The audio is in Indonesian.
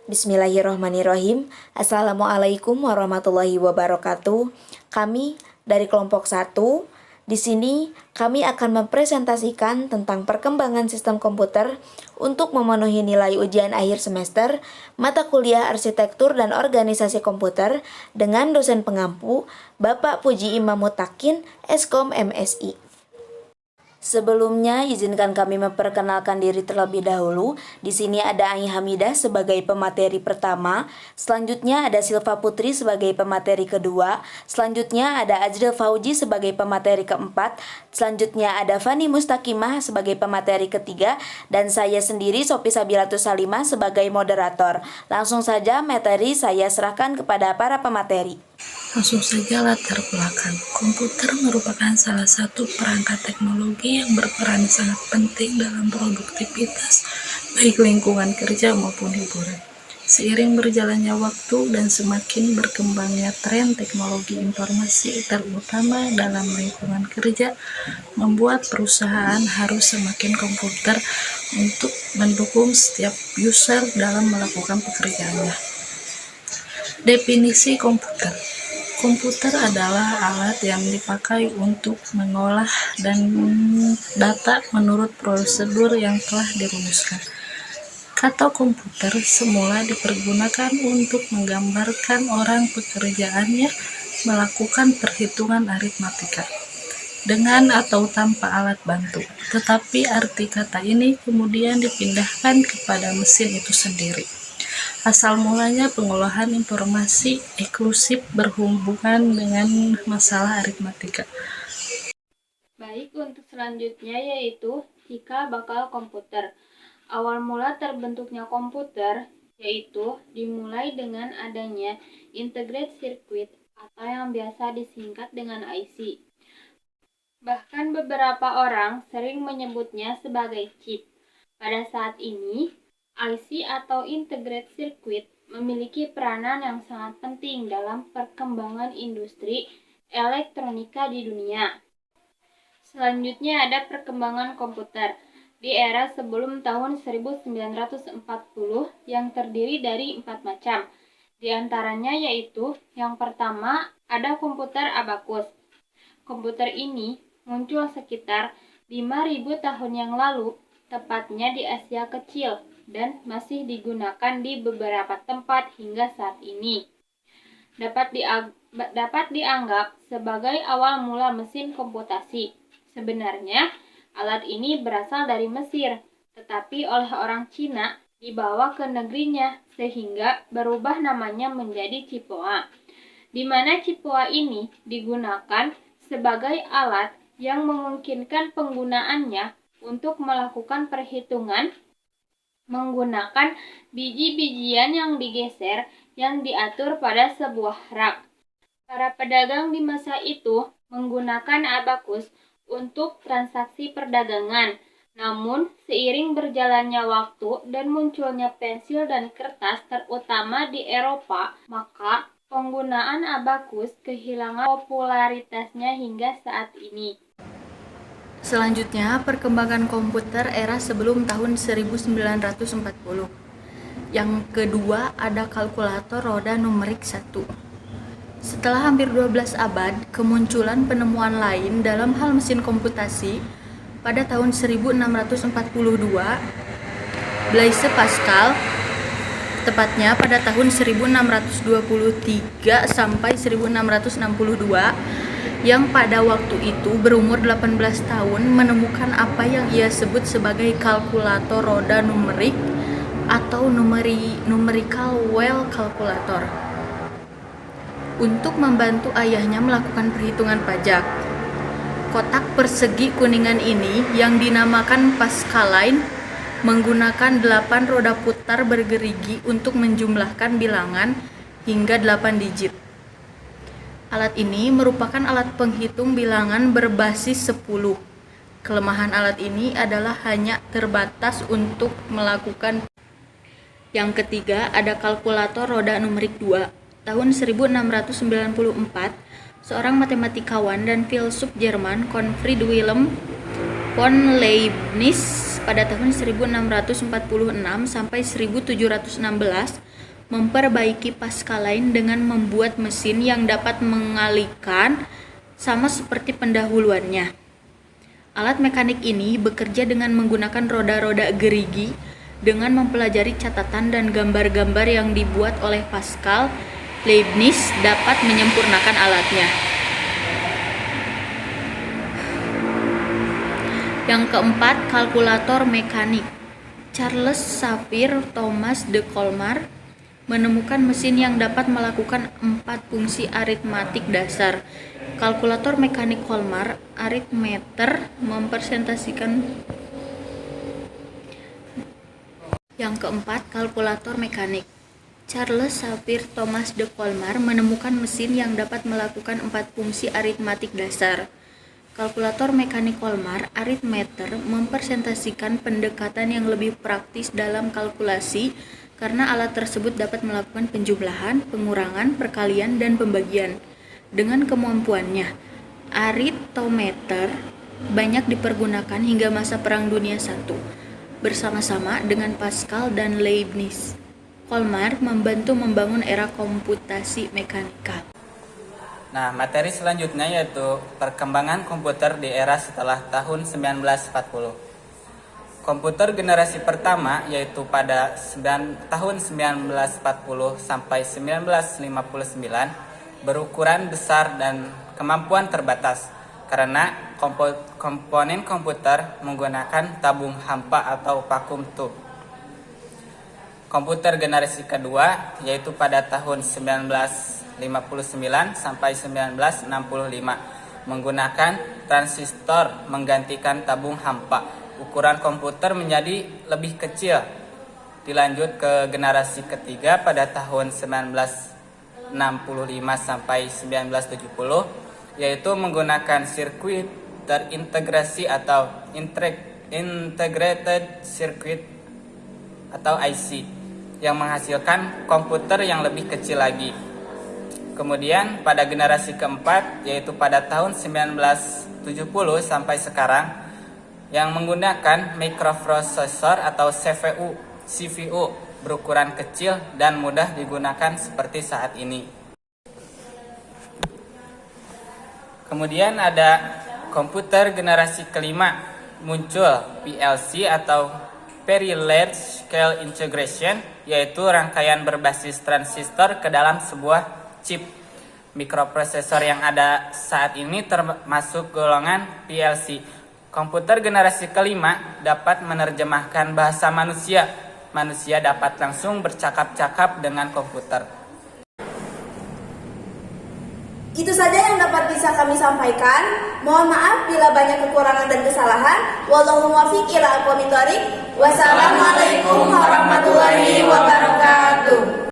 Bismillahirrahmanirrahim. Assalamualaikum warahmatullahi wabarakatuh. Kami dari kelompok 1, di sini kami akan mempresentasikan tentang perkembangan sistem komputer untuk memenuhi nilai ujian akhir semester mata kuliah Arsitektur dan Organisasi Komputer dengan dosen pengampu Bapak Puji Imam Mutakin, Eskom MSI. Sebelumnya, izinkan kami memperkenalkan diri terlebih dahulu. Di sini ada Ai Hamidah sebagai pemateri pertama, selanjutnya ada Silva Putri sebagai pemateri kedua, selanjutnya ada Ajril Fauji sebagai pemateri keempat, selanjutnya ada Fani Mustakimah sebagai pemateri ketiga, dan saya sendiri Sophie Sabilatus Salimah sebagai moderator. Langsung saja materi saya serahkan kepada para pemateri. Langsung saja latar belakang. Komputer merupakan salah satu perangkat teknologi yang berperan sangat penting dalam produktivitas, baik lingkungan kerja maupun hiburan. Seiring berjalannya waktu dan semakin berkembangnya tren teknologi informasi, terutama dalam lingkungan kerja, membuat perusahaan harus semakin komputer untuk mendukung setiap user dalam melakukan pekerjaannya. Definisi komputer. Komputer adalah alat yang dipakai untuk mengolah dan data menurut prosedur yang telah dirumuskan. Kata komputer semula dipergunakan untuk menggambarkan orang pekerjaannya melakukan perhitungan aritmatika dengan atau tanpa alat bantu. Tetapi arti kata ini kemudian dipindahkan kepada mesin itu sendiri. Asal mulanya pengolahan informasi eksklusif berhubungan dengan masalah aritmatika. Baik, untuk selanjutnya yaitu cikal bakal komputer. Awal mula terbentuknya komputer yaitu dimulai dengan adanya integrated circuit atau yang biasa disingkat dengan IC. Bahkan beberapa orang sering menyebutnya sebagai chip. Pada saat ini, IC atau integrated circuit memiliki peranan yang sangat penting dalam perkembangan industri elektronika di dunia. Selanjutnya ada perkembangan komputer di era sebelum tahun 1940 yang terdiri dari 4 macam. Di antaranya yaitu yang pertama ada komputer abakus. Komputer ini muncul sekitar 5.000 tahun yang lalu, tepatnya di Asia Kecil, dan masih digunakan di beberapa tempat hingga saat ini. Dapat dianggap sebagai awal mula mesin komputasi. Sebenarnya, alat ini berasal dari Mesir, tetapi oleh orang Cina dibawa ke negerinya sehingga berubah namanya menjadi Cipoa, di mana Cipoa ini digunakan sebagai alat yang memungkinkan penggunaannya untuk melakukan perhitungan menggunakan biji-bijian yang digeser yang diatur pada sebuah rak. Para pedagang di masa itu menggunakan abakus untuk transaksi perdagangan. Namun, seiring berjalannya waktu dan munculnya pensil dan kertas terutama di Eropa, maka penggunaan abakus kehilangan popularitasnya hingga saat ini. Selanjutnya, perkembangan komputer era sebelum tahun 1940. Yang kedua, ada kalkulator roda numerik 1. Setelah hampir 12 abad, kemunculan penemuan lain dalam hal mesin komputasi pada tahun 1642, Blaise Pascal, tepatnya pada tahun 1623 sampai 1662, yang pada waktu itu berumur 18 tahun menemukan apa yang ia sebut sebagai kalkulator roda numerik atau numerical well calculator untuk membantu ayahnya melakukan perhitungan pajak. Kotak persegi kuningan ini yang dinamakan Pascaline menggunakan 8 roda putar bergerigi untuk menjumlahkan bilangan hingga 8 digit. Alat ini merupakan alat penghitung bilangan berbasis 10. Kelemahan alat ini adalah hanya terbatas untuk melakukan. Yang ketiga, ada kalkulator roda numerik 2. Tahun 1694, seorang matematikawan dan filsuf Jerman, Gottfried Wilhelm von Leibniz, pada tahun 1646 sampai 1716 memperbaiki Pascal lain dengan membuat mesin yang dapat mengalihkan sama seperti pendahuluannya. Alat mekanik ini bekerja dengan menggunakan roda-roda gerigi. Dengan mempelajari catatan dan gambar-gambar yang dibuat oleh Pascal, Leibniz dapat menyempurnakan alatnya. Yang keempat, kalkulator mekanik. Charles Xavier Thomas de Colmar menemukan mesin yang dapat melakukan 4 fungsi aritmatik dasar. Kalkulator mekanik Colmar, aritmeter, mempresentasikan. Yang keempat, kalkulator mekanik. Charles Xavier Thomas de Colmar menemukan mesin yang dapat melakukan 4 fungsi aritmatik dasar. Kalkulator mekanik Colmar, aritmeter, mempresentasikan pendekatan yang lebih praktis dalam kalkulasi karena alat tersebut dapat melakukan penjumlahan, pengurangan, perkalian, dan pembagian. Dengan kemampuannya, aritometer banyak dipergunakan hingga masa Perang Dunia I. Bersama-sama dengan Pascal dan Leibniz, Colmar membantu membangun era komputasi mekanikal. Nah, materi selanjutnya yaitu perkembangan komputer di era setelah tahun 1940. Komputer generasi pertama yaitu pada tahun 1940 sampai 1959 berukuran besar dan kemampuan terbatas karena komponen komputer menggunakan tabung hampa atau vacuum tube. Komputer generasi kedua yaitu pada tahun 1959 sampai 1965 menggunakan transistor menggantikan tabung hampa. Ukuran komputer menjadi lebih kecil. Dilanjut ke generasi ketiga pada tahun 1965 sampai 1970 yaitu menggunakan sirkuit terintegrasi atau integrated circuit atau IC yang menghasilkan komputer yang lebih kecil lagi. Kemudian pada generasi keempat yaitu pada tahun 1970 sampai sekarang yang menggunakan microprocessor atau CPU berukuran kecil dan mudah digunakan seperti saat ini. Kemudian ada komputer generasi kelima, muncul PLC atau Very Large Scale Integration, yaitu rangkaian berbasis transistor ke dalam sebuah chip. Mikroprosesor yang ada saat ini termasuk golongan PLC. Komputer generasi kelima dapat menerjemahkan bahasa manusia. Manusia dapat langsung bercakap-cakap dengan komputer. Itu saja yang dapat bisa kami sampaikan. Mohon maaf bila banyak kekurangan dan kesalahan. Wallahu muwaffiq ila aqwamit thoriq. Wassalamualaikum warahmatullahi wabarakatuh.